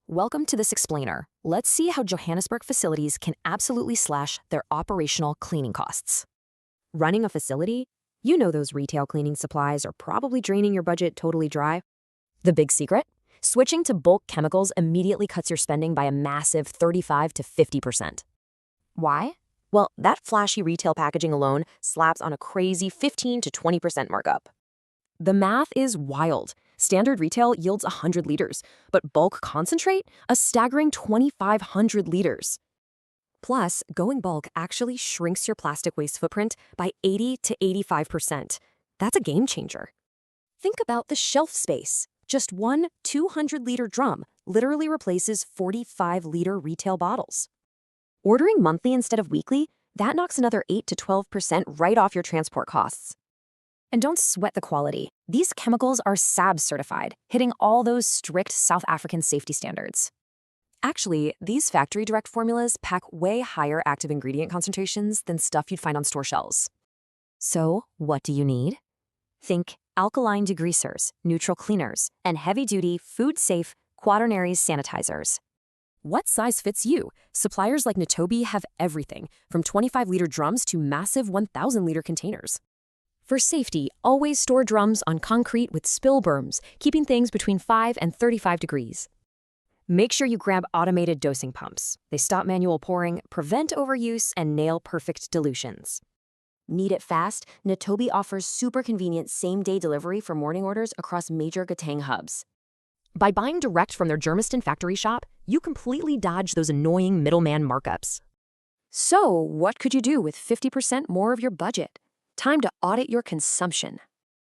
Welcome to this explainer. Let's see how Johannesburg facilities can absolutely slash their operational cleaning costs. Running a facility? You know those retail cleaning supplies are probably draining your budget totally dry. The big secret? Switching to bulk chemicals immediately cuts your spending by a massive 35 to 50%. Why? Well, that flashy retail packaging alone slaps on a crazy 15 to 20% markup. The math is wild. Standard retail yields 100 liters, but bulk concentrate, a staggering 2,500 liters. Plus, going bulk actually shrinks your plastic waste footprint by 80 to 85%. That's a game changer. Think about the shelf space. Just one 200-liter drum literally replaces 45-liter retail bottles. Ordering monthly instead of weekly, that knocks another 8 to 12% right off your transport costs. And don't sweat the quality. These chemicals are SABS-certified, hitting all those strict South African safety standards. Actually, these factory-direct formulas pack way higher active ingredient concentrations than stuff you'd find on store shelves. So, what do you need? Think alkaline degreasers, neutral cleaners, and heavy-duty, food-safe, quaternary sanitisers. What size fits you? Suppliers like Ntobi have everything, from 25-liter drums to massive 1,000-liter containers. For safety, always store drums on concrete with spill berms, keeping things between 5 and 35 degrees. Make sure you grab automated dosing pumps. They stop manual pouring, prevent overuse, and nail perfect dilutions. Need it fast? Ntobi offers super convenient same-day delivery for morning orders across major Gauteng hubs. By buying direct from their Germiston factory shop, you completely dodge those annoying middleman markups. So, what could you do with 50% more of your budget? Time to audit your consumption.